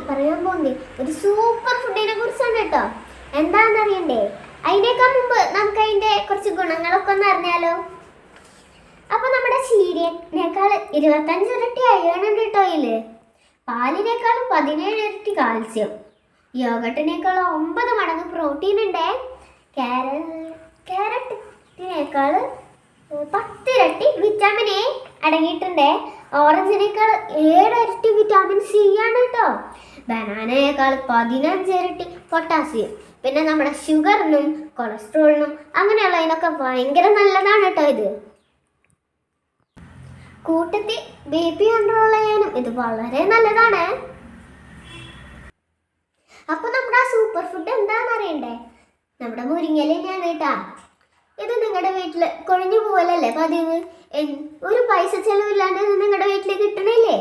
പറയാൻ പോകുന്നേ ഒരു സൂപ്പർ ഫുഡിനെ കുറിച്ചാണ് കേട്ടോ. എന്താണെന്നറിയണ്ടേ? അതിനേക്കാൾ മുമ്പ് നമുക്ക് അതിന്റെ കുറച്ച് ഗുണങ്ങളൊക്കെ ഒന്ന് അറിഞ്ഞാലോ. അപ്പൊ നമ്മുടെ ചീരയേക്കാൾ 25 ഇരട്ടി അയൺ ഉണ്ട് കേട്ടോ ഇതില്. പാലിനേക്കാളും 17 ഇരട്ടി കാൽസ്യം, യോഗട്ടിനേക്കാളും 9 മടങ്ങ് പ്രോട്ടീൻ ഉണ്ട്. ക്യാരറ്റിനേക്കാൾ 10 ഇരട്ടി വിറ്റാമിൻ എ അടങ്ങിയിട്ടുണ്ട്. ഓറഞ്ചിനേക്കാൾ 7 ഇരട്ടി വിറ്റാമിൻ സി ആണ് കേട്ടോ. ബനാനയേക്കാൾ 15 ഇരട്ടി പൊട്ടാസ്യം. പിന്നെ നമ്മുടെ ഷുഗറിനും കൊളസ്ട്രോളിനും അങ്ങനെയുള്ളതിനൊക്കെ ഭയങ്കര നല്ലതാണ് കേട്ടോ ഇത്. കൂട്ടത്തിൽ ബി.പി കൺട്രോൾ ചെയ്യാനും ഇത് വളരെ നല്ലതാണ്. അപ്പൊ നമ്മുടെ സൂപ്പർ ഫുഡ് എന്താണെന്ന് അറിയണ്ടേ? നമ്മുടെ മുരിങ്ങയില തന്നെയാണ് കേട്ടാ. ഇത് നിങ്ങളുടെ വീട്ടിൽ കൊഴിഞ്ഞു പോകലല്ലേ പതിവ്? ഒരു പൈസ ചെലവില്ലാണ്ട് നിങ്ങളുടെ വീട്ടിൽ കിട്ടണില്ലേ?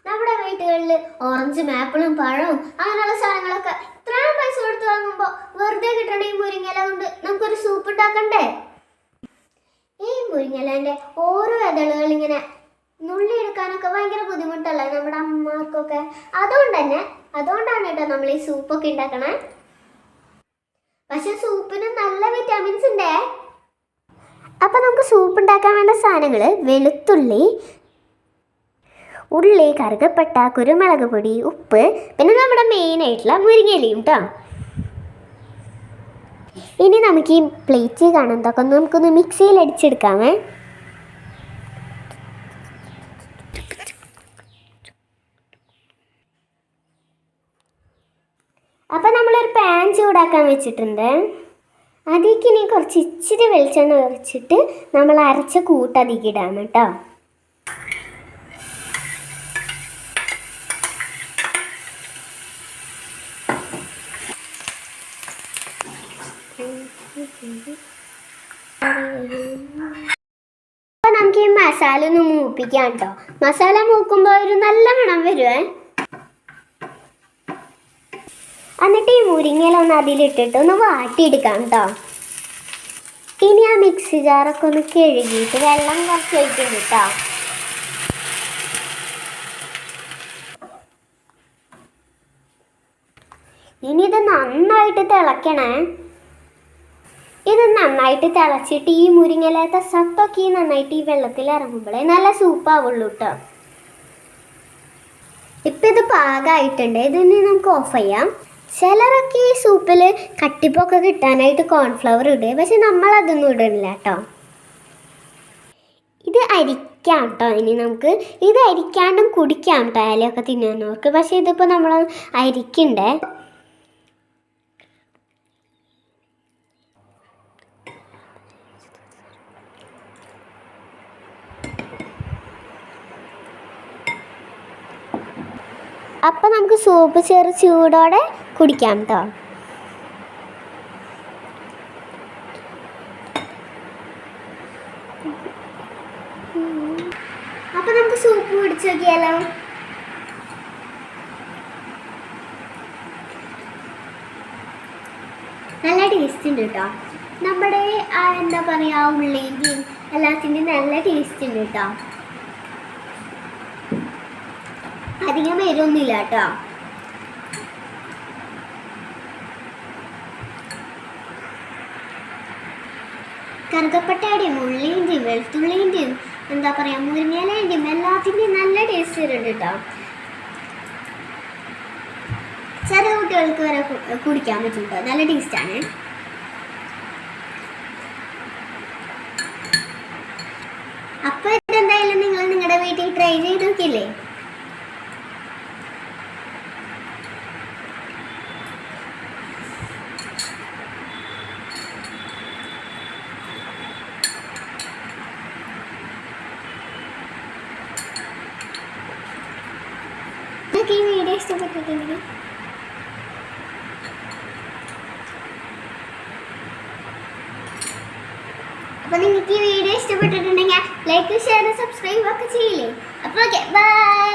നമ്മുടെ വീട്ടുകളിൽ ഓറഞ്ചും ആപ്പിളും പഴവും അങ്ങനെയുള്ള സാധനങ്ങളൊക്കെ ഇത്രയും പൈസ കൊടുത്ത് വാങ്ങുമ്പോൾ വെറുതെ കിട്ടണ ഈ മുരിങ്ങയില കൊണ്ട് നമുക്കൊരു സൂപ്പ് ഉണ്ടാക്കണ്ടേ? ഈ മുരിങ്ങയിലേൻ്റെ ഓരോ ഇതളുകൾ ഇങ്ങനെ നുള്ളിയെടുക്കാനൊക്കെ ഭയങ്കര ബുദ്ധിമുട്ടല്ലേ നമ്മുടെ അമ്മമാർക്കൊക്കെ? അതുകൊണ്ടാണ് കേട്ടോ നമ്മൾ ഈ സൂപ്പൊക്കെ ഉണ്ടാക്കണേ. പക്ഷെ സൂപ്പിന് നല്ല വിറ്റാമിൻസ് ഉണ്ടേ. അപ്പൊ നമുക്ക് സൂപ്പ് ഉണ്ടാക്കാൻ വേണ്ട സാധനങ്ങൾ: വെളുത്തുള്ളി, ഉള്ളി, കറുകപ്പട്ട, കുരുമുളക് പൊടി, ഉപ്പ്, പിന്നെ നമ്മുടെ മെയിൻ ആയിട്ടുള്ള മുരിങ്ങയിലയും കേട്ടോ. ഇനി നമുക്ക് ഈ പ്ലേറ്റ് കാണുന്നതൊക്കെ നമുക്കൊന്ന് മിക്സിയിൽ അടിച്ചെടുക്കാമേ. അപ്പം നമ്മളൊരു പാൻ ചൂടാക്കാൻ വെച്ചിട്ടുണ്ട്. അതിലേക്ക് ഇനി കുറച്ച് ഇച്ചിരി വെളിച്ചെണ്ണ ഒഴിച്ചിട്ട് നമ്മൾ അരച്ച കൂട്ട് അതിലേക്ക് ഇടാം കേട്ടോ. അപ്പം നമുക്ക് ഈ മസാല ഒന്ന് മൂപ്പിക്കാം കേട്ടോ. മസാല മൂക്കുമ്പോൾ ഒരു നല്ല മണം വരുവേ. എന്നിട്ട് ഈ മുരിങ്ങയില ഒന്ന് അതിലിട്ടിട്ട് ഒന്ന് വാട്ടിയെടുക്കാം കേട്ടോ. ഇനി ആ മിക്സി ജാറൊക്കെ ഒന്ന് കഴുകിയിട്ട് വെള്ളം കുറച്ച് ഒഴിക്കും കേട്ടോ. ഇനി ഇത് നന്നായിട്ട് തിളയ്ക്കണേ. ഇത് നന്നായിട്ട് തിളച്ചിട്ട് ഈ മുരിങ്ങയിലത്തെ സത്തൊക്കെ നന്നായിട്ട് ഈ വെള്ളത്തിൽ ഇറങ്ങുമ്പോഴേ നല്ല സൂപ്പാവുള്ളൂ കേട്ടോ. ഇപ്പം ഇത് പാകമായിട്ടുണ്ട്. ഇതിനി നമുക്ക് ഓഫ് ചെയ്യാം. ചിലരൊക്കെ ഈ സൂപ്പിൽ കട്ടിപ്പൊക്കെ കിട്ടാനായിട്ട് കോൺഫ്ലവർ ഇടുക, പക്ഷെ നമ്മളതൊന്നും ഇടുന്നില്ല കേട്ടോ. ഇത് അരിക്കാം കേട്ടോ. ഇനി നമുക്ക് ഇത് അരിക്കാണ്ടും കുടിക്കാം കേട്ടോ ഇലയൊക്കെ തിന്നുന്നവർക്ക്. പക്ഷെ ഇതിപ്പോൾ നമ്മൾ അരിക്കണ്ടേ. അപ്പം നമുക്ക് സൂപ്പ് ചെറു ചൂടോടെ കുടിക്കാം കേട്ടോ. അപ്പം നമുക്ക് സൂപ്പ് കുടിച്ചു നോക്കിയാലോ. നല്ല ടേസ്റ്റ് ഉണ്ട് കേട്ടോ. നമ്മുടെ എന്താ പറയുക, ഉള്ളിൻ്റെയും എല്ലാത്തിൻ്റെയും നല്ല ടേസ്റ്റ് ഉണ്ട് കേട്ടോ. അധികം എരിവൊന്നുമില്ല കേട്ടോ. കറുകപ്പട്ടയുടെയും ഉള്ളിൻ്റെയും വെളുത്തുള്ളിൻ്റെയും എന്താ പറയുക മുരിങ്ങയിലേൻ്റെയും എല്ലാത്തിൻ്റെയും നല്ല ടേസ്റ്റ് വരുന്നുണ്ട് കേട്ടോ. ചെറിയ കുട്ടികൾക്ക് വരെ കുടിക്കാൻ പറ്റും കേട്ടോ. നല്ല ടേസ്റ്റാണ്. അപ്പോൾ ഇതെന്തായാലും നിങ്ങൾ നിങ്ങളുടെ വീട്ടിൽ ട്രൈ ചെയ്ത് നോക്കിയില്ലേ? ഈ വീഡിയോ ഇഷ്ടപ്പെട്ടിട്ടുണ്ടെങ്കിൽ അപ്പോൾ നിങ്ങൾക്ക് ഈ വീഡിയോ ഇഷ്ടപ്പെട്ടിട്ടുണ്ടെങ്കിൽ ലൈക്ക്, ഷെയർ, സബ്സ്ക്രൈബ് ഒക്കെ ചെയ്യില്ലേ? അപ്പോൾ ഓക്കെ, ബൈ.